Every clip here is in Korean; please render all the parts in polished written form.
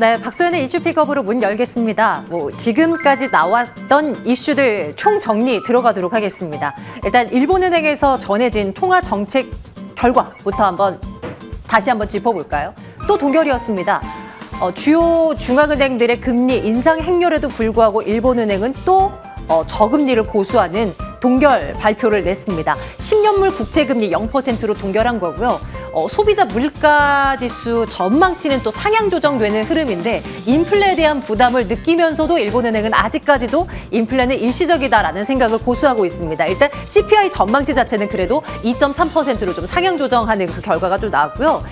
네, 박소연의 이슈 픽업으로 문 열겠습니다. 지금까지 나왔던 이슈들 총 정리 들어가도록 하겠습니다. 일단 일본은행에서 전해진 통화 정책 결과부터 다시 한번 짚어볼까요? 또 동결이었습니다. 주요 중앙은행들의 금리 인상 행렬에도 불구하고 일본은행은 또 저금리를 고수하는 동결 발표를 냈습니다. 10년물 국채금리 0%로 동결한 거고요. 소비자 물가지수 전망치는 또 상향 조정되는 흐름인데 인플레에 대한 부담을 느끼면서도 일본은행은 아직까지도 인플레는 일시적이다라는 생각을 고수하고 있습니다. 일단 CPI 전망치 자체는 그래도 2.3%로 좀 상향 조정하는 그 결과가 좀 나왔고요.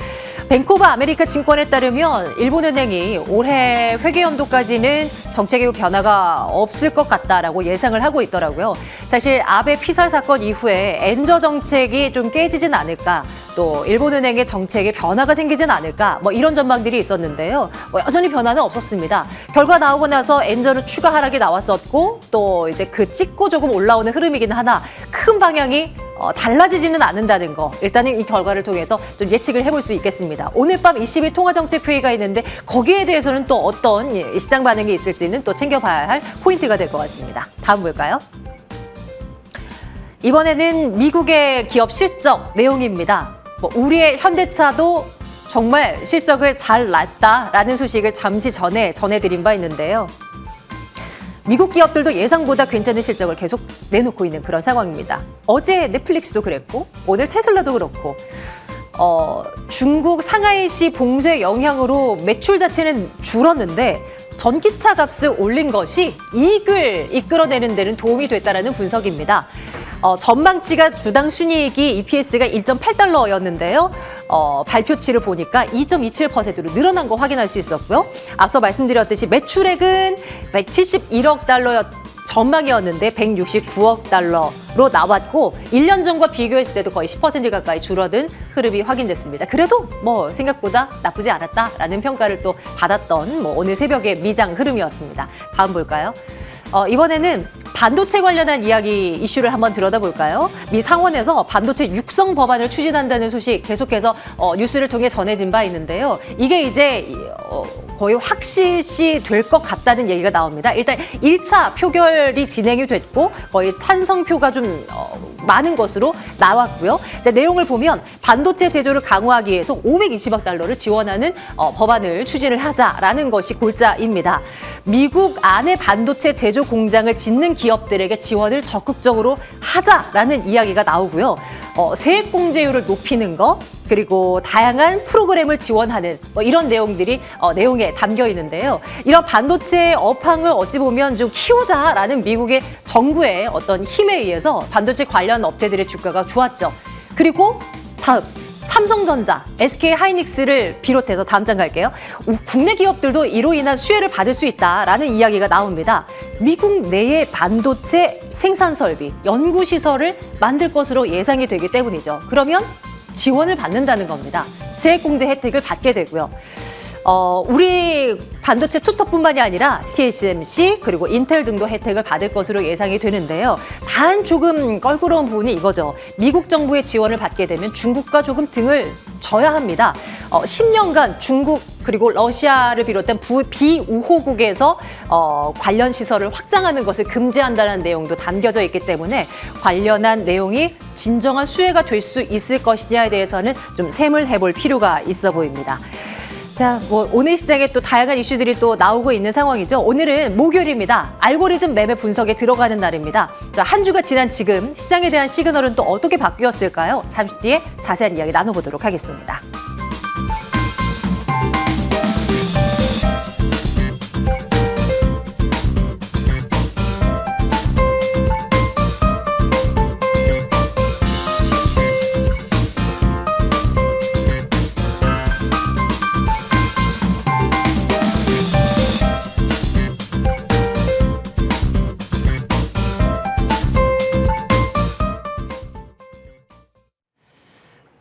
뱅크 오브 아메리카 증권에 따르면 일본은행이 올해 회계연도까지는 정책의 변화가 없을 것 같다라고 예상을 하고 있더라고요. 사실 아베 피살 사건 이후에 엔저 정책이 좀 깨지진 않을까, 또 일본은행의 정책에 변화가 생기진 않을까, 이런 전망들이 있었는데요. 여전히 변화는 없었습니다. 결과 나오고 나서 엔저는 추가 하락이 나왔었고, 또 이제 그 찍고 조금 올라오는 흐름이긴 하나 큰 방향이 달라지지는 않는다는 거, 일단은 이 결과를 통해서 좀 예측을 해볼 수 있겠습니다. 오늘 밤 22 통화정책회의가 있는데 거기에 대해서는 또 어떤 시장 반응이 있을지는 또 챙겨봐야 할 포인트가 될 것 같습니다. 다음 볼까요? 이번에는 미국의 기업 실적 내용입니다. 우리의 현대차도 정말 실적을 잘 냈다라는 소식을 잠시 전에 전해드린 바 있는데요. 미국 기업들도 예상보다 괜찮은 실적을 계속 내놓고 있는 그런 상황입니다. 어제 넷플릭스도 그랬고 오늘 테슬라도 그렇고 중국 상하이시 봉쇄 영향으로 매출 자체는 줄었는데 전기차 값을 올린 것이 이익을 이끌어내는 데는 도움이 됐다라는 분석입니다. 전망치가 주당 순이익이 EPS가 1.8달러였는데요. 발표치를 보니까 2.27%로 늘어난 거 확인할 수 있었고요. 앞서 말씀드렸듯이 매출액은 171억 달러 전망이었는데 169억 달러로 나왔고 1년 전과 비교했을 때도 거의 10% 가까이 줄어든 흐름이 확인됐습니다. 그래도 생각보다 나쁘지 않았다라는 평가를 또 받았던 오늘 새벽의 미장 흐름이었습니다. 다음 볼까요? 이번에는 반도체 관련한 이야기 이슈를 한번 들여다볼까요? 미 상원에서 반도체 육성 법안을 추진한다는 소식 계속해서 뉴스를 통해 전해진 바 있는데요. 이게 이제 거의 확실시 될 것 같다는 얘기가 나옵니다. 일단 1차 표결이 진행이 됐고 거의 찬성표가 좀 많은 것으로 나왔고요. 근데 내용을 보면 반도체 제조를 강화하기 위해서 520억 달러를 지원하는 법안을 추진을 하자라는 것이 골자입니다. 미국 안에 반도체 제조 공장을 짓는 기업들에게 지원을 적극적으로 하자라는 이야기가 나오고요. 세액 공제율을 높이는 거, 그리고 다양한 프로그램을 지원하는 이런 내용들이 내용에 담겨 있는데요. 이런 반도체 업황을 어찌 보면 좀 키우자라는 미국의 정부의 어떤 힘에 의해서 반도체 관련 업체들의 주가가 좋았죠. 그리고 다음 삼성전자, SK하이닉스를 비롯해서 다음 장 갈게요. 국내 기업들도 이로 인한 수혜를 받을 수 있다라는 이야기가 나옵니다. 미국 내의 반도체 생산 설비, 연구 시설을 만들 것으로 예상이 되기 때문이죠. 그러면 지원을 받는다는 겁니다. 세액공제 혜택을 받게 되고요. 우리 반도체 투톱뿐만이 아니라 TSMC 그리고 인텔 등도 혜택을 받을 것으로 예상이 되는데요. 단 조금 껄끄러운 부분이 이거죠. 미국 정부의 지원을 받게 되면 중국과 조금 등을 져야 합니다. 10년간 중국 그리고 러시아를 비롯한 비우호국에서 관련 시설을 확장하는 것을 금지한다는 내용도 담겨져 있기 때문에 관련한 내용이 진정한 수혜가 될 수 있을 것이냐에 대해서는 좀 셈을 해볼 필요가 있어 보입니다. 자, 오늘 시장에 또 다양한 이슈들이 또 나오고 있는 상황이죠. 오늘은 목요일입니다. 알고리즘 매매 분석에 들어가는 날입니다. 자, 한 주가 지난 지금 시장에 대한 시그널은 또 어떻게 바뀌었을까요? 잠시 뒤에 자세한 이야기 나눠보도록 하겠습니다.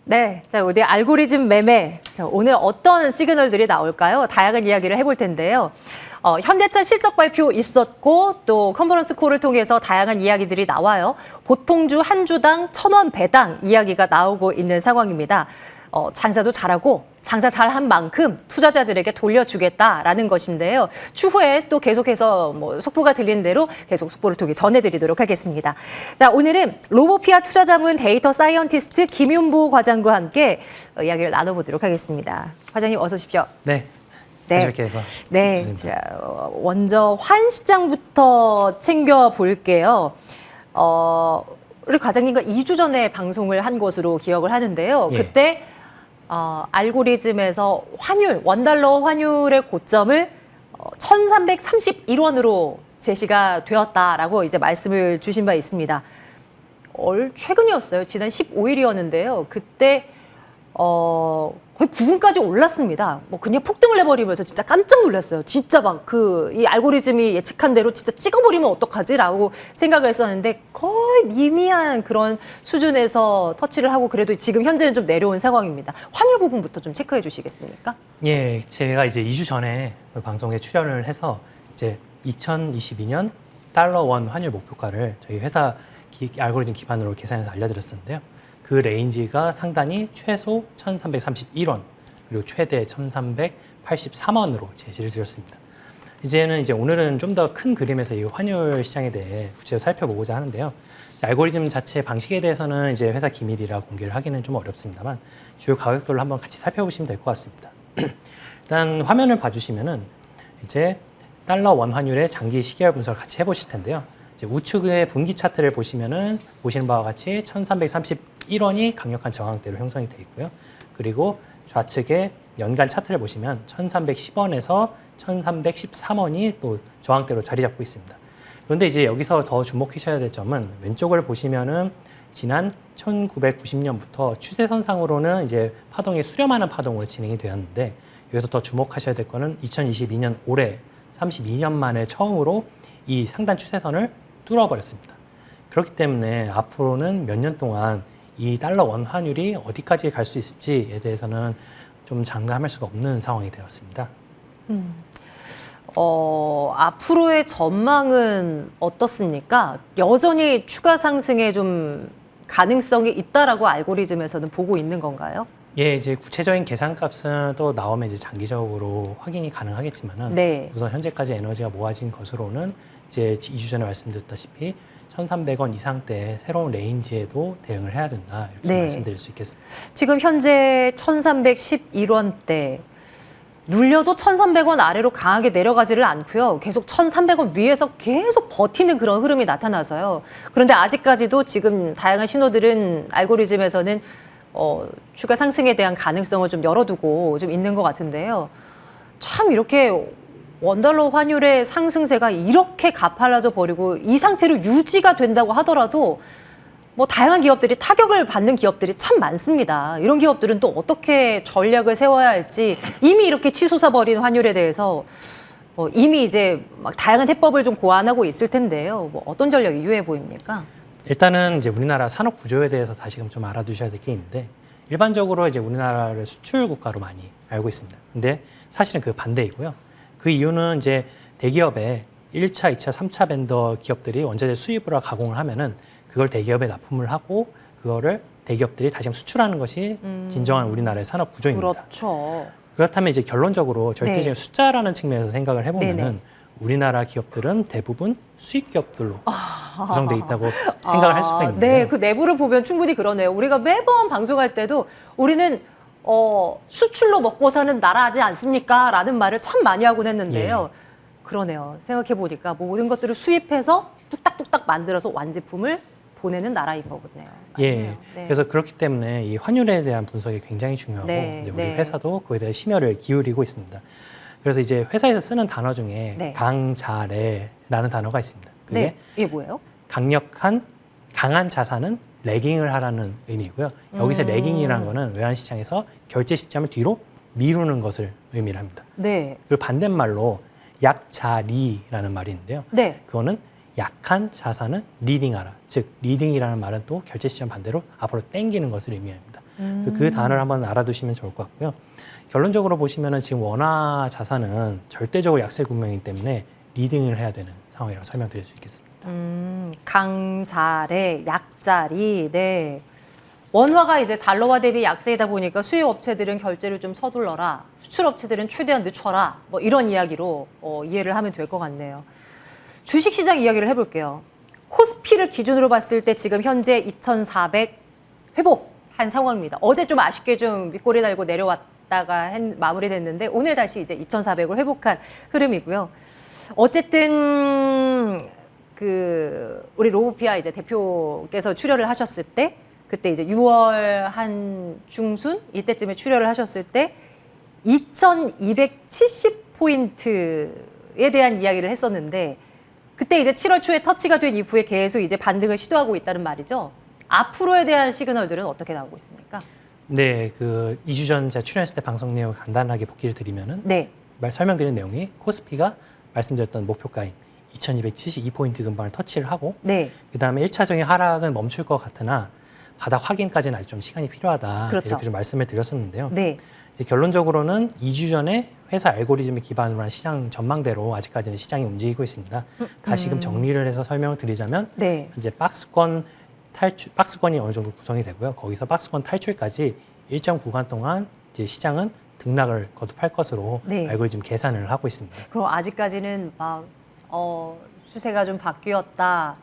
네, 자, 우리 알고리즘 매매. 자, 오늘 어떤 시그널들이 나올까요? 다양한 이야기를 해볼 텐데요. 현대차 실적 발표 있었고 또 컨퍼런스 콜을 통해서 다양한 이야기들이 나와요. 보통주 한 주당 1,000원 배당 이야기가 나오고 있는 상황입니다. 장사도 잘하고 장사 잘한 만큼 투자자들에게 돌려주겠다라는 것인데요. 추후에 또 계속해서 뭐 속보가 들리는 대로 계속 속보를 통해 전해드리도록 하겠습니다. 자, 오늘은 로보피아 투자자문 데이터 사이언티스트 김윤보 과장과 함께 이야기를 나눠보도록 하겠습니다. 과장님 어서 오십시오. 네. 네. 네. 자, 먼저 환 시장부터 챙겨 볼게요. 우리 과장님과 2주 전에 방송을 한 것으로 기억을 하는데요. 예. 그때 알고리즘에서 환율, 원달러 환율의 고점을 1,331원으로 제시가 되었다라고 이제 말씀을 주신 바 있습니다. 최근이었어요. 지난 15일이었는데요. 그때 거의 부근까지 올랐습니다. 뭐 그냥 폭등을 해버리면서 진짜 깜짝 놀랐어요. 진짜 막 이 알고리즘이 예측한 대로 진짜 찍어버리면 어떡하지라고 생각을 했었는데 거의 미미한 그런 수준에서 터치를 하고 그래도 지금 현재는 좀 내려온 상황입니다. 환율 부분부터 좀 체크해 주시겠습니까? 예, 제가 이제 2주 전에 방송에 출연을 해서 이제 2022년 달러 원 환율 목표가를 저희 회사 알고리즘 기반으로 계산해서 알려드렸었는데요. 그 레인지가 상단이 최소 1,331원 그리고 최대 1,383원으로 제시를 드렸습니다. 이제 오늘은 좀 더 큰 그림에서 이 환율 시장에 대해 구체적으로 살펴보고자 하는데요. 알고리즘 자체 방식에 대해서는 이제 회사 기밀이라 공개를 하기는 좀 어렵습니다만 주요 가격들을 한번 같이 살펴보시면 될 것 같습니다. 일단 화면을 봐주시면은 이제 달러 원 환율의 장기 시계열 분석을 같이 해보실 텐데요. 이제 우측의 분기 차트를 보시면은 보시는 바와 같이 1,331원이 강력한 저항대로 형성이 되어 있고요. 그리고 좌측의 연간 차트를 보시면 1,310원에서 1,313원이 또 저항대로 자리 잡고 있습니다. 그런데 이제 여기서 더 주목하셔야 될 점은 왼쪽을 보시면은 지난 1990년부터 추세선상으로는 이제 파동이 수렴하는 파동으로 진행이 되었는데 여기서 더 주목하셔야 될 거는 2022년 올해 32년 만에 처음으로 이 상단 추세선을 뚫어버렸습니다. 그렇기 때문에 앞으로는 몇 년 동안 이 달러 원 환율이 어디까지 갈 수 있을지에 대해서는 좀 장담할 수가 없는 상황이 되었습니다. 앞으로의 전망은 어떻습니까? 여전히 추가 상승에 좀 가능성이 있다라고 알고리즘에서는 보고 있는 건가요? 예, 이제 구체적인 계산값은 또 나오면 이제 장기적으로 확인이 가능하겠지만은 네. 우선 현재까지 에너지가 모아진 것으로는 이제 2주 전에 말씀드렸다시피 1,300원 이상대 새로운 레인지에도 대응을 해야 된다 이렇게 네. 말씀드릴 수 있겠습니다. 지금 현재 1,311원대 눌려도 1,300원 아래로 강하게 내려가지를 않고요. 계속 1,300원 위에서 계속 버티는 그런 흐름이 나타나서요. 그런데 아직까지도 지금 다양한 신호들은 알고리즘에서는 추가 상승에 대한 가능성을 좀 열어두고 좀 있는 것 같은데요. 참 이렇게 원달러 환율의 상승세가 이렇게 가팔라져 버리고 이 상태로 유지가 된다고 하더라도 뭐 다양한 기업들이 타격을 받는 기업들이 참 많습니다. 이런 기업들은 또 어떻게 전략을 세워야 할지 이미 이렇게 치솟아 버린 환율에 대해서 이미 이제 막 다양한 해법을 좀 고안하고 있을 텐데요. 뭐 어떤 전략이 유효해 보입니까? 일단은 이제 우리나라 산업 구조에 대해서 다시금 좀 알아두셔야 될 게 있는데 일반적으로 이제 우리나라를 수출 국가로 많이 알고 있습니다. 근데 사실은 그 반대이고요. 그 이유는 이제 대기업의 1차, 2차, 3차 벤더 기업들이 원자재 수입으로 가공을 하면은 그걸 대기업에 납품을 하고 그거를 대기업들이 다시 수출하는 것이 진정한 우리나라의 산업 구조입니다. 그렇죠. 그렇다면 이제 결론적으로 절대적인 네. 숫자라는 측면에서 생각을 해보면은 네네. 우리나라 기업들은 대부분 수입 기업들로 구성돼 있다고 생각을 할 수가 있는데요. 네, 그 내부를 보면 충분히 그러네요. 우리가 매번 방송할 때도 우리는 수출로 먹고 사는 나라지 않습니까? 라는 말을 참 많이 하곤 했는데요. 그러네요. 생각해 보니까 모든 것들을 수입해서 뚝딱뚝딱 만들어서 완제품을 보내는 나라인 거거든요. 예. 맞네요. 네. 그래서 그렇기 때문에 이 환율에 대한 분석이 굉장히 중요하고 네, 이제 우리 네. 회사도 그에 대해 심혈을 기울이고 있습니다. 그래서 이제 회사에서 쓰는 단어 중에 네. 강자래라는 단어가 있습니다. 그게 네, 이게 뭐예요? 강한 자산은 레깅을 하라는 의미고요. 여기서 레깅이라는 거는 외환시장에서 결제 시점을 뒤로 미루는 것을 의미를 합니다. 네, 그리고 반대말로 약자리라는 말이 있는데요. 네, 그거는 약한 자산은 리딩하라. 즉 리딩이라는 말은 또 결제 시점 반대로 앞으로 당기는 것을 의미합니다. 그 단어를 한번 알아두시면 좋을 것 같고요. 결론적으로 보시면은 지금 원화 자산은 절대적으로 약세 국면이기 때문에 리딩을 해야 되는 상황이라고 설명드릴 수 있겠습니다. 강자래, 약자리, 네. 원화가 이제 달러화 대비 약세이다 보니까 수요 업체들은 결제를 좀 서둘러라, 수출 업체들은 최대한 늦춰라, 뭐 이런 이야기로 이해를 하면 될 것 같네요. 주식시장 이야기를 해볼게요. 코스피를 기준으로 봤을 때 지금 현재 2,400 회복한 상황입니다. 어제 좀 아쉽게 좀 윗꼬리 달고 내려왔다가 마무리됐는데 오늘 다시 이제 2,400을 회복한 흐름이고요. 어쨌든 우리 로보피아 이제 대표께서 출연을 하셨을 때 그때 이제 6월 한 중순 이때쯤에 출연을 하셨을 때 2,270포인트에 대한 이야기를 했었는데 그때 이제 7월 초에 터치가 된 이후에 계속 이제 반등을 시도하고 있다는 말이죠. 앞으로에 대한 시그널들은 어떻게 나오고 있습니까? 네, 2주 전 제가 출연했을 때 방송 내용 간단하게 복기를 드리면은 네. 설명드린 내용이 코스피가 말씀드렸던 목표가인 2,272포인트 근방을 터치를 하고 네. 그다음에 1차적인 하락은 멈출 것 같으나 바닥 확인까지는 아직 좀 시간이 필요하다. 그렇죠. 이렇게 좀 말씀을 드렸었는데요. 네. 이제 결론적으로는 2주 전에 회사 알고리즘을 기반으로 한 시장 전망대로 아직까지는 시장이 움직이고 있습니다. 다시금 정리를 해서 설명을 드리자면 네. 이제 박스권이 어느 정도 구성이 되고요. 거기서 박스권 탈출까지 일정 구간 동안 이제 시장은 등락을 거듭할 것으로 네. 알고리즘 계산을 하고 있습니다. 그럼 아직까지는 막 추세가 좀 바뀌었다.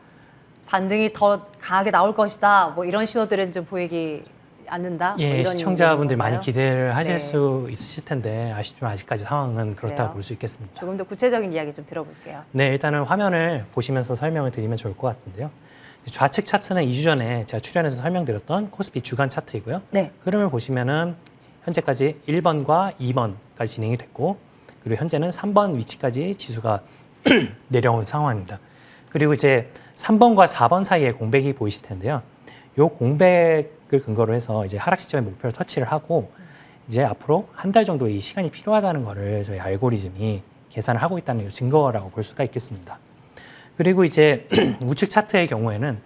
반등이 더 강하게 나올 것이다. 뭐 이런 신호들은 좀 보이기 않는다. 뭐 예, 이런 시청자분들 건가요? 많이 기대를 하실 네. 수 있으실 텐데 아쉽지만 아직까지 상황은 그렇다고 그래요? 볼 수 있겠습니다. 조금 더 구체적인 이야기 좀 들어볼게요. 네, 일단은 화면을 보시면서 설명을 드리면 좋을 것 같은데요. 좌측 차트는 2주 전에 제가 출연해서 설명드렸던 코스피 주간 차트이고요. 네. 흐름을 보시면은 현재까지 1번과 2번까지 진행이 됐고 그리고 현재는 3번 위치까지 지수가 내려온 상황입니다. 그리고 이제 3번과 4번 사이에 공백이 보이실 텐데요. 이 공백을 근거로 해서 이제 하락 시점의 목표를 터치를 하고 이제 앞으로 한 달 정도 이 시간이 필요하다는 거를 저희 알고리즘이 계산을 하고 있다는 증거라고 볼 수가 있겠습니다. 그리고 이제 우측 차트의 경우에는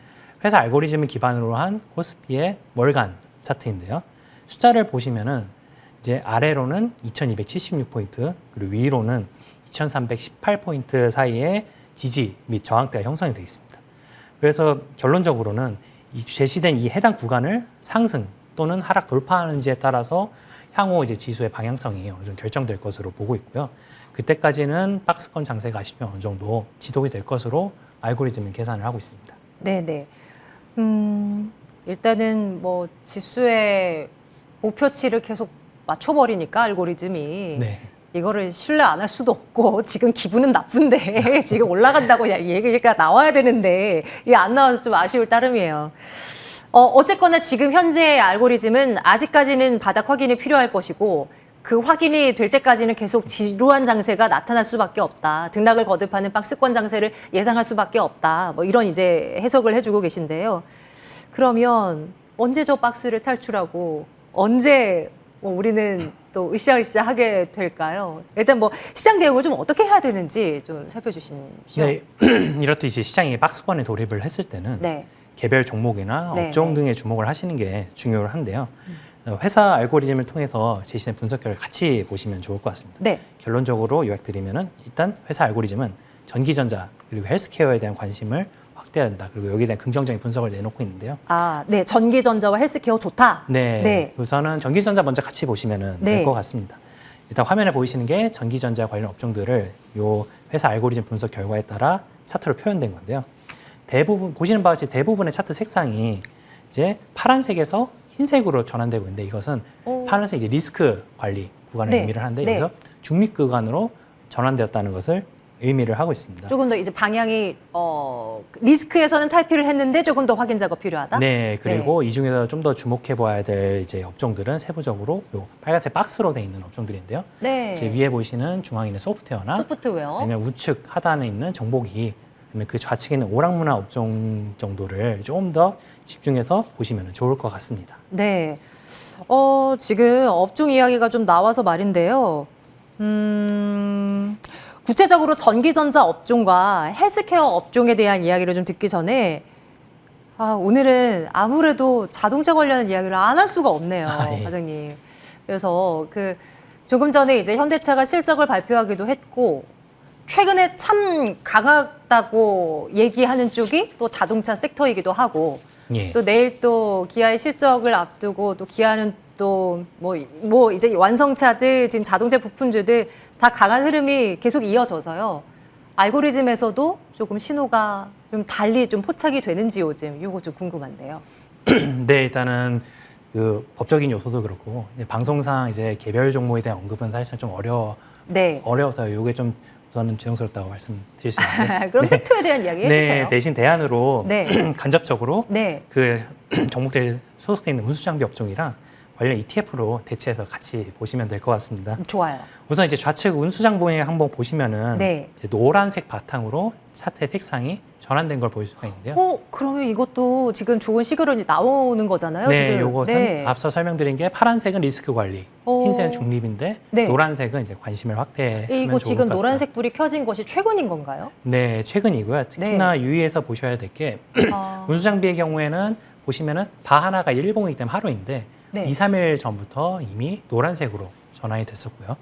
회사 알고리즘을 기반으로 한 코스피의 월간 차트인데요. 숫자를 보시면은 이제 아래로는 2,276포인트 그리고 위로는 2,318포인트 사이에 지지 및 저항대가 형성이 되어 있습니다. 그래서 결론적으로는 제시된 이 해당 구간을 상승 또는 하락 돌파하는지에 따라서 향후 이제 지수의 방향성이 어느 정도 결정될 것으로 보고 있고요. 그때까지는 박스권 장세가 아쉽지만 어느 정도 지속이 될 것으로 알고리즘은 계산을 하고 있습니다. 네네. 일단은 뭐 지수의 목표치를 계속 맞춰버리니까 알고리즘이 네. 이거를 신뢰 안 할 수도 없고 지금 기분은 나쁜데 지금 올라간다고 얘기가 나와야 되는데 이게 안 나와서 좀 아쉬울 따름이에요. 어쨌거나 지금 현재의 알고리즘은 아직까지는 바닥 확인이 필요할 것이고 그 확인이 될 때까지는 계속 지루한 장세가 나타날 수밖에 없다. 등락을 거듭하는 박스권 장세를 예상할 수밖에 없다. 뭐 이런 이제 해석을 해주고 계신데요. 그러면 언제 저 박스를 탈출하고 언제 뭐 우리는 또 으쌰으쌰 하게 될까요? 일단 뭐 시장 대응을 좀 어떻게 해야 되는지 좀 살펴주시죠. 네, 이렇듯 이제 시장이 박스권에 돌입을 했을 때는 네. 개별 종목이나 네, 업종 네. 등에 주목을 하시는 게 중요한데요. 회사 알고리즘을 통해서 제시된 분석 결과를 같이 보시면 좋을 것 같습니다. 네. 결론적으로 요약드리면은 일단 회사 알고리즘은 전기전자 그리고 헬스케어에 대한 관심을 확대해야 된다. 그리고 여기에 대한 긍정적인 분석을 내놓고 있는데요. 아, 네. 전기전자와 헬스케어 좋다. 네. 네. 우선은 전기전자 먼저 같이 보시면 네. 될 것 같습니다. 일단 화면에 보이시는 게 전기전자 관련 업종들을 요 회사 알고리즘 분석 결과에 따라 차트로 표현된 건데요. 대부분 보시는 바와 같이 대부분의 차트 색상이 이제 파란색에서 흰색으로 전환되고 있는데 이것은 파란색 이제 리스크 관리 구간을 네. 의미를 하는데 네. 여기서 중립 구간으로 전환되었다는 것을 의미를 하고 있습니다. 조금 더 이제 방향이 리스크에서는 탈피를 했는데 조금 더 확인 작업 필요하다. 네, 그리고 이 중에서 좀 더 주목해 봐야 될 이제 업종들은 세부적으로 요 빨간색 박스로 되어 있는 업종들인데요. 네. 제 위에 보이시는 중앙에 있는 소프트웨어나 소프트웨어. 아니면 우측 하단에 있는 정보기, 아니면 그 좌측에 있는 오락문화 업종 정도를 조금 더 집중해서 보시면 좋을 것 같습니다. 네. 지금 업종 이야기가 좀 나와서 말인데요. 구체적으로 전기전자 업종과 헬스케어 업종에 대한 이야기를 좀 듣기 전에 오늘은 아무래도 자동차 관련 이야기를 안 할 수가 없네요, 예. 과장님. 그래서 조금 전에 이제 현대차가 실적을 발표하기도 했고 최근에 참 강하다고 얘기하는 쪽이 또 자동차 섹터이기도 하고 예. 또 내일 또 기아의 실적을 앞두고 또 기아는 또 뭐 이제 완성차들 지금 자동차 부품주들 다 강한 흐름이 계속 이어져서요. 알고리즘에서도 조금 신호가 좀 달리 좀 포착이 되는지 요즘 이거 좀 궁금한데요. 네, 일단은 그 법적인 요소도 그렇고 이제 방송상 이제 개별 종목에 대한 언급은 사실 좀 네. 어려워서 이게 좀 우선은 죄송스럽다고 말씀드릴 수 있는데. 그럼 섹터에 대한 이야기 해주세요. 네, 대신 대안으로 네. 간접적으로 네. 그 종목들에 소속돼 있는 운수장비 업종이랑 관련 ETF로 대체해서 같이 보시면 될 것 같습니다. 좋아요. 우선 이제 좌측 운수장봉에 한번 보시면은 네. 이제 노란색 바탕으로 차트의 색상이 전환된 걸 보일 수가 있는데요. 그러면 이것도 지금 좋은 시그널이 나오는 거잖아요. 네, 지금. 요거 네. 앞서 설명드린 게 파란색은 리스크 관리, 흰색은 중립인데 네. 노란색은 이제 관심을 확대하면 좋을 이거 것 지금 같다. 노란색 불이 켜진 것이 최근인 건가요? 네, 최근이고요. 특히나 유의해서 보셔야 될 게 아, 운수장비의 경우에는 보시면은 바 하나가 일봉이기 때문에 하루인데 네. 2, 3일 전부터 이미 노란색으로 전환이 됐었고요.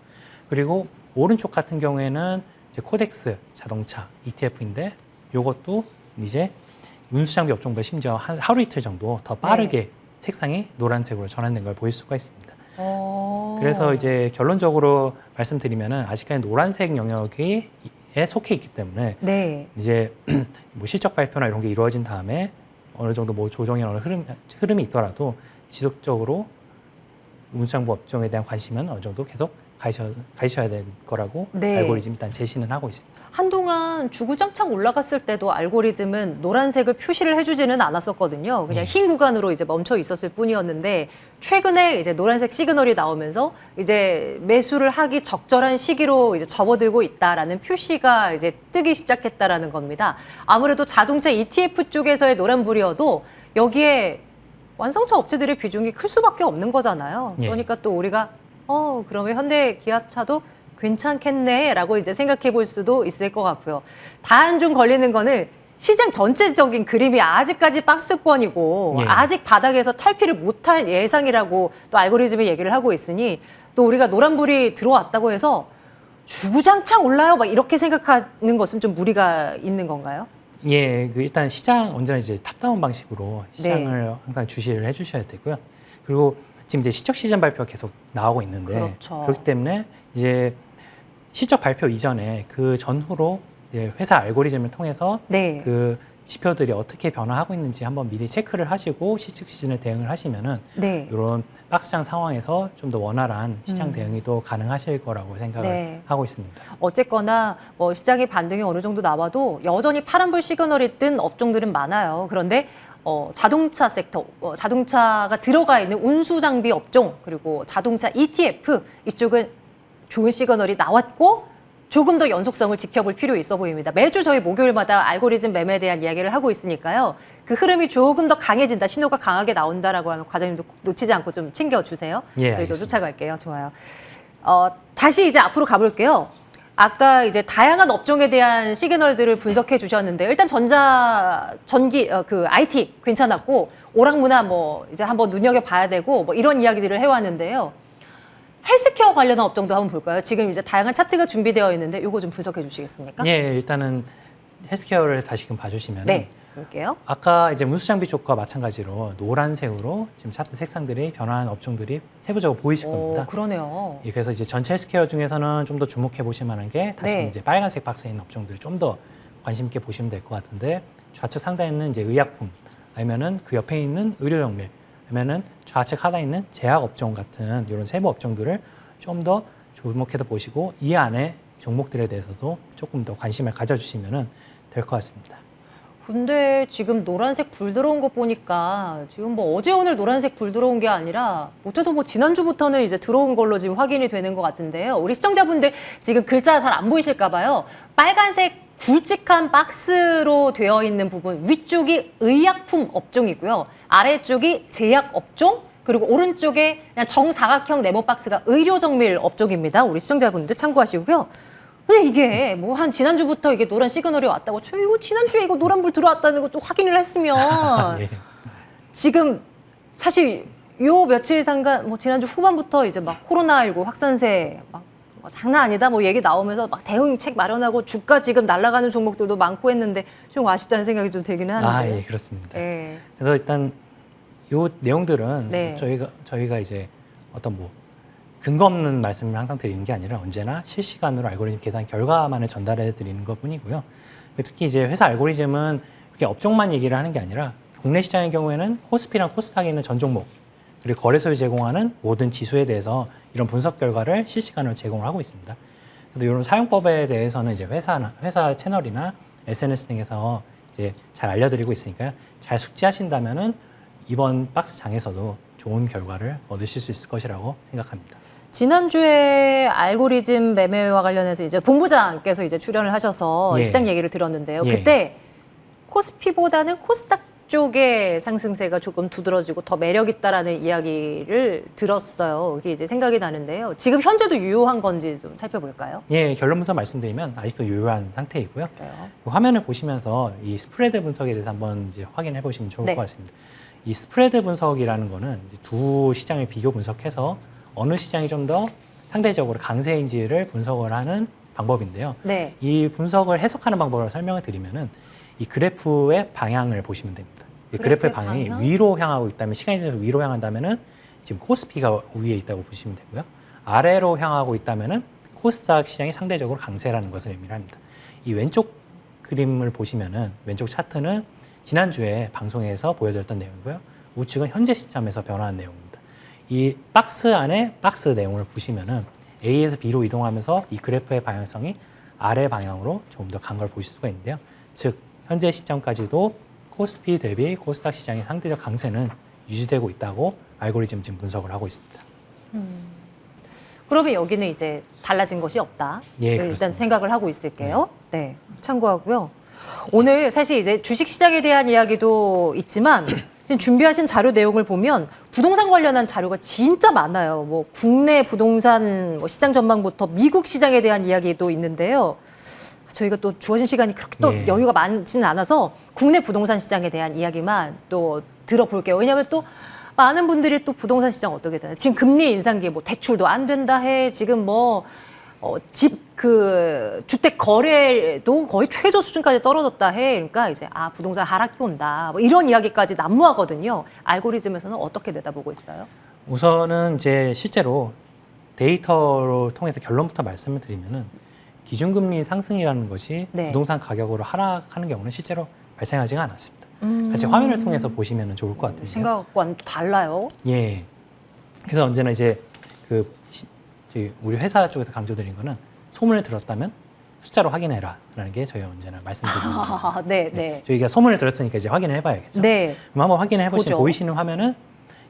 그리고 오른쪽 같은 경우에는 이제 코덱스 자동차 ETF인데 요것도 이제 운수장비 업종보다 심지어 하루 이틀 정도 더 빠르게 색상이 노란색으로 전환된 걸 보일 수가 있습니다. 그래서 이제 결론적으로 말씀드리면은 아직까지 노란색 영역에 속해 있기 때문에 네. 이제 뭐 실적 발표나 이런 게 이루어진 다음에 어느 정도 뭐 조정의 어느 흐름이 있더라도 지속적으로 운수장비 업종에 대한 관심은 어느 정도 계속 가지셔야 될 거라고 네. 알고리즘이 일단 제시는 하고 있습니다. 한동안 주구장창 올라갔을 때도 알고리즘은 노란색을 표시를 해주지는 않았었거든요. 그냥 흰 구간으로 이제 멈춰 있었을 뿐이었는데 최근에 이제 노란색 시그널이 나오면서 이제 매수를 하기 적절한 시기로 이제 접어들고 있다라는 표시가 이제 뜨기 시작했다라는 겁니다. 아무래도 자동차 ETF 쪽에서의 노란불이어도 여기에 완성차 업체들의 비중이 클 수밖에 없는 거잖아요. 예. 그러니까 또 우리가 그러면 현대 기아차도 괜찮겠네라고 이제 생각해 볼 수도 있을 것 같고요. 단 좀 걸리는 거는 시장 전체적인 그림이 아직까지 박스권이고 예. 아직 바닥에서 탈피를 못할 예상이라고 또 알고리즘이 얘기를 하고 있으니 또 우리가 노란불이 들어왔다고 해서 주구장창 올라요 막 이렇게 생각하는 것은 좀 무리가 있는 건가요? 예, 그 일단 시장 언제나 이제 탑다운 방식으로 시장을 항상 주시를 해주셔야 되고요. 그리고 지금 이제 실적 시즌 발표가 계속 나오고 있는데 그렇죠. 그렇기 때문에 이제 실적 발표 이전에 그 전후로 이제 회사 알고리즘을 통해서 네. 그 지표들이 어떻게 변화하고 있는지 한번 미리 체크를 하시고 실적 시즌에 대응을 하시면은 네. 이런 박스장 상황에서 좀 더 원활한 시장 대응이 또 가능하실 거라고 생각을 네. 하고 있습니다. 어쨌거나 뭐 시장의 반등이 어느 정도 나와도 여전히 파란불 시그널이 뜬 업종들은 많아요. 그런데 자동차 섹터, 자동차가 들어가 있는 운수 장비 업종 그리고 자동차 ETF 이쪽은 좋은 시그널이 나왔고 조금 더 연속성을 지켜볼 필요 있어 보입니다. 매주 저희 목요일마다 알고리즘 매매에 대한 이야기를 하고 있으니까요. 그 흐름이 조금 더 강해진다, 신호가 강하게 나온다라고 하면 과장님도 꼭 놓치지 않고 좀 챙겨주세요. 예, 저희도 알겠습니다. 쫓아갈게요. 좋아요. 다시 이제 앞으로 가볼게요. 아까 이제 다양한 업종에 대한 시그널들을 분석해 주셨는데 일단 전기, 그 IT 괜찮았고 오락문화 뭐 이제 한번 눈여겨 봐야 되고 뭐 이런 이야기들을 해왔는데요. 헬스케어 관련한 업종도 한번 볼까요? 지금 이제 다양한 차트가 준비되어 있는데 이거 좀 분석해 주시겠습니까? 예, 일단은 헬스케어를 다시금 봐주시면 네, 볼게요. 아까 이제 운수장비 쪽과 마찬가지로 노란색으로 지금 차트 색상들이 변화한 업종들이 세부적으로 보이실 겁니다. 그러네요. 예, 그래서 이제 전체 헬스케어 중에서는 좀 더 주목해 보실 만한 게 다시 네. 이제 빨간색 박스에 있는 업종들 좀 더 관심 있게 보시면 될 것 같은데 좌측 상단에 있는 이제 의약품 아니면은 그 옆에 있는 의료정밀 아니면은 좌측 하단에 있는 제약 업종 같은 이런 세부 업종들을 좀 더 주목해서 보시고 이 안에 종목들에 대해서도 조금 더 관심을 가져주시면 될 것 같습니다. 근데 지금 노란색 불 들어온 거 보니까 지금 뭐 어제 오늘 노란색 불 들어온 게 아니라 못해도 뭐 지난주부터는 이제 들어온 걸로 지금 확인이 되는 것 같은데요. 우리 시청자분들 지금 글자 잘 안 보이실까 봐요. 빨간색 굵직한 박스로 되어 있는 부분 위쪽이 의약품 업종이고요. 아래쪽이 제약 업종 그리고 오른쪽에 그냥 정사각형 네모 박스가 의료정밀 업종입니다. 우리 시청자분들 참고하시고요. 근데 이게 뭐 한 지난주부터 이게 노란 시그널이 왔다고 저 이거 지난주에 이거 노란불 들어왔다는 거 좀 확인을 했으면 예. 지금 사실 요 며칠 상간 뭐 지난주 후반부터 이제 막 코로나19 확산세 막 뭐 장난 아니다 뭐 얘기 나오면서 막 대응책 마련하고 주가 지금 날아가는 종목들도 많고 했는데 좀 아쉽다는 생각이 좀 들기는 하는데. 예, 그렇습니다. 예. 그래서 일단 요 내용들은 네. 저희가 이제 어떤 뭐 근거 없는 말씀을 항상 드리는 게 아니라 언제나 실시간으로 알고리즘 계산 결과만을 전달해 드리는 것 뿐이고요. 특히 이제 회사 알고리즘은 이렇게 업종만 얘기를 하는 게 아니라 국내 시장의 경우에는 코스피랑 코스닥에 있는 전 종목 그리고 거래소에 제공하는 모든 지수에 대해서 이런 분석 결과를 실시간으로 제공을 하고 있습니다. 그래서 이런 사용법에 대해서는 이제 회사 채널이나 SNS 등에서 이제 잘 알려드리고 있으니까요. 잘 숙지하신다면은 이번 박스 장에서도 좋은 결과를 얻으실 수 있을 것이라고 생각합니다. 지난주에 알고리즘 매매와 관련해서 이제 본부장께서 이제 출연을 하셔서 예. 시장 얘기를 들었는데요. 예. 그때 코스피보다는 코스닥 쪽의 상승세가 조금 두드러지고 더 매력 있다라는 이야기를 들었어요. 이게 이제 생각이 나는데요. 지금 현재도 유효한 건지 좀 살펴볼까요? 예, 결론부터 말씀드리면 아직도 유효한 상태이고요. 그래요. 화면을 보시면서 이 스프레드 분석에 대해서 한번 이제 확인해 보시면 좋을 네. 것 같습니다. 이 스프레드 분석이라는 거는 이제 두 시장을 비교 분석해서 어느 시장이 좀 더 상대적으로 강세인지를 분석을 하는 방법인데요. 네. 이 분석을 해석하는 방법을 설명을 드리면은 이 그래프의 방향을 보시면 됩니다. 이 그래프의 방향이 방향? 위로 향하고 있다면 시간이 지나서 위로 향한다면은 지금 코스피가 위에 있다고 보시면 되고요. 아래로 향하고 있다면은 코스닥 시장이 상대적으로 강세라는 것을 의미를 합니다. 이 왼쪽 그림을 보시면은 왼쪽 차트는 지난주에 방송에서 보여드렸던 내용이고요. 우측은 현재 시점에서 변화한 내용입니다. 이 박스 안에 박스 내용을 보시면은 A에서 B로 이동하면서 이 그래프의 방향성이 아래 방향으로 좀 더 간 걸 보실 수가 있는데요. 즉 현재 시점까지도 코스피 대비 코스닥 시장의 상대적 강세는 유지되고 있다고 알고리즘 지금 분석을 하고 있습니다. 그러면 여기는 이제 달라진 것이 없다. 예, 일단 그렇습니다. 생각을 하고 있을게요. 네, 참고하고요. 오늘 사실 이제 주식 시장에 대한 이야기도 있지만 지금 준비하신 자료 내용을 보면 부동산 관련한 자료가 진짜 많아요. 뭐 국내 부동산 뭐 시장 전망부터 미국 시장에 대한 이야기도 있는데요. 저희가 또 주어진 시간이 그렇게 또 예. 여유가 많지는 않아서 국내 부동산 시장에 대한 이야기만 또 들어볼게요. 왜냐하면 또 많은 분들이 또 부동산 시장 어떻게 되나 지금 금리 인상기에 뭐 대출도 안 된다 해 지금 뭐 주택 거래도 거의 최저 수준까지 떨어졌다 해. 그러니까 이제 부동산 하락기 온다. 뭐 이런 이야기까지 난무하거든요. 알고리즘에서는 어떻게 내다보고 있어요? 우선은 이제 실제로 데이터로 통해서 결론부터 말씀을 드리면은 기준금리 상승이라는 것이 네. 부동산 가격으로 하락하는 경우는 실제로 발생하지가 않았습니다. 같이 화면을 통해서 보시면 좋을 것 같은데요. 생각과는 또 달라요. 예. 그래서 언제나 이제 저희 우리 회사 쪽에서 강조드린 거는 소문을 들었다면 숫자로 확인해라라는 게 저희 언제나 말씀드리는 거예요. 네, 네. 저희가 소문을 들었으니까 이제 확인을 해봐야겠죠. 네. 그럼 한번 확인을 해보시면 보죠. 보이시는 화면은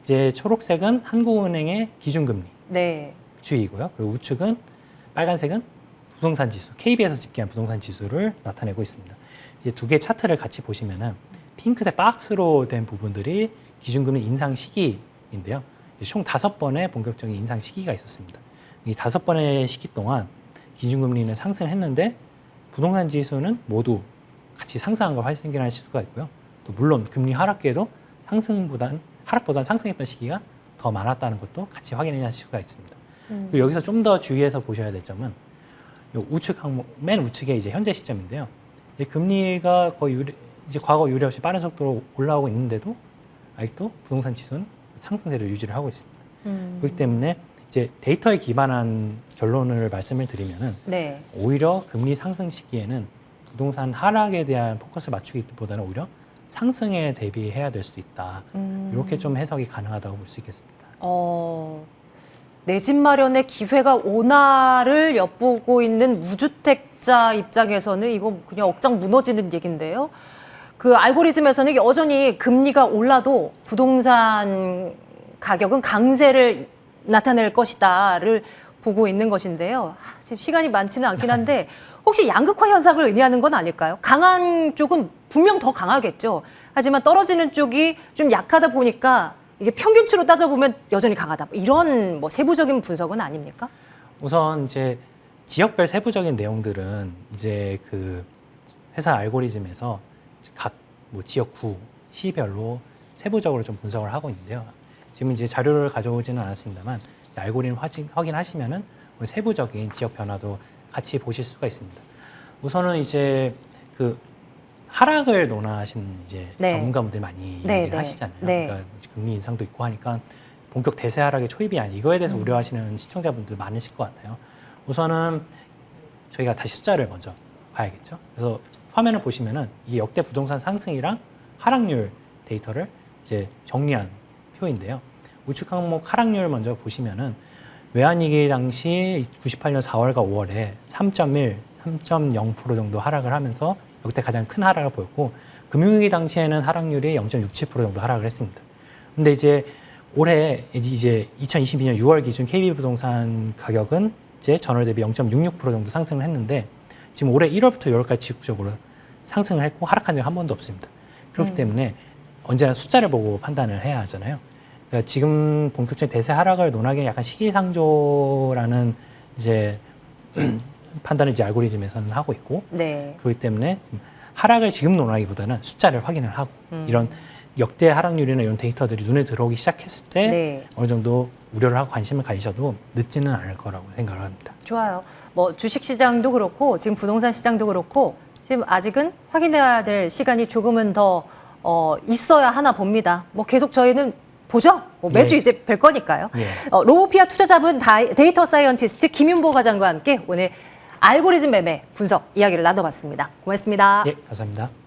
이제 초록색은 한국은행의 기준금리 네. 추이고요. 그리고 우측은 빨간색은 부동산 지수, KB에서 집계한 부동산 지수를 나타내고 있습니다. 이제 두 개 차트를 같이 보시면은 핑크색 박스로 된 부분들이 기준금리 인상 시기인데요. 이제 총 5번의 본격적인 인상 시기가 있었습니다. 이 5번의 시기 동안 기준금리는 상승했는데 부동산 지수는 모두 같이 상승한 걸 확인할 수가 있고요. 또 물론 금리 하락기에도 하락보다는 상승했던 시기가 더 많았다는 것도 같이 확인하실 수가 있습니다. 그리고 여기서 좀 더 주의해서 보셔야 될 점은 요 우측 항목 맨 우측에 이제 현재 시점인데요. 이 금리가 거의 이제 과거 유례 없이 빠른 속도로 올라오고 있는데도 아직도 부동산 지수는 상승세를 유지를 하고 있습니다. 그렇기 때문에 이제 데이터에 기반한 결론을 말씀을 드리면은 네. 오히려 금리 상승 시기에는 부동산 하락에 대한 포커스를 맞추기보다는 오히려 상승에 대비해야 될 수도 있다. 이렇게 좀 해석이 가능하다고 볼 수 있겠습니다. 내 집 마련의 기회가 오나를 엿보고 있는 무주택자 입장에서는 이거 그냥 억장 무너지는 얘기인데요. 그 알고리즘에서는 여전히 금리가 올라도 부동산 가격은 강세를 나타낼 것이다를 보고 있는 것인데요. 지금 시간이 많지는 않긴 한데 혹시 양극화 현상을 의미하는 건 아닐까요? 강한 쪽은 분명 더 강하겠죠. 하지만 떨어지는 쪽이 좀 약하다 보니까 이게 평균치로 따져보면 여전히 강하다. 이런 뭐 세부적인 분석은 아닙니까? 우선 이제 지역별 세부적인 내용들은 이제 그 회사 알고리즘에서 각 뭐 지역구, 시별로 세부적으로 좀 분석을 하고 있는데요. 지금 이제 자료를 가져오지는 않았습니다만 알고리즘 확인하시면은 세부적인 지역 변화도 같이 보실 수가 있습니다. 우선은 이제 그 하락을 논하시는 이제 네. 전문가분들이 많이 네, 얘기를 네. 하시잖아요. 네. 그러니까 금리 인상도 있고 하니까 본격 대세 하락의 초입이 아니 이거에 대해서 우려하시는 시청자분들 많으실 것 같아요. 우선은 저희가 다시 숫자를 먼저 봐야겠죠. 그래서 화면을 보시면은 이게 역대 부동산 상승이랑 하락률 데이터를 이제 정리한 표인데요. 우측 항목 하락률 먼저 보시면은 외환위기 당시 98년 4월과 5월에 3.1, 3.0% 정도 하락을 하면서 역대 가장 큰 하락을 보였고 금융위기 당시에는 하락률이 0.67% 정도 하락을 했습니다. 근데 이제 올해 이제 2022년 6월 기준 KB 부동산 가격은 이제 전월 대비 0.66% 정도 상승을 했는데 지금 올해 1월부터 6월까지 지속적으로 상승을 했고 하락한 적이 한 번도 없습니다. 그렇기 때문에 언제나 숫자를 보고 판단을 해야 하잖아요. 그러니까 지금 본격적인 대세 하락을 논하기에 약간 시기상조라는 이제 판단을 이제 알고리즘에서는 하고 있고 네. 그렇기 때문에 하락을 지금 논하기보다는 숫자를 확인을 하고 이런 역대 하락률이나 이런 데이터들이 눈에 들어오기 시작했을 때 네. 어느 정도 우려를 하고 관심을 가지셔도 늦지는 않을 거라고 생각을 합니다. 좋아요. 뭐 주식 시장도 그렇고 지금 부동산 시장도 그렇고 지금 아직은 확인해야 될 시간이 조금은 더 있어야 하나 봅니다. 뭐 계속 저희는 보죠. 뭐 매주 네. 이제 뵐 거니까요. 네. 로보피아 투자자분 데이터 사이언티스트 김윤보 과장과 함께 오늘 알고리즘 매매 분석 이야기를 나눠봤습니다. 고맙습니다. 예, 감사합니다.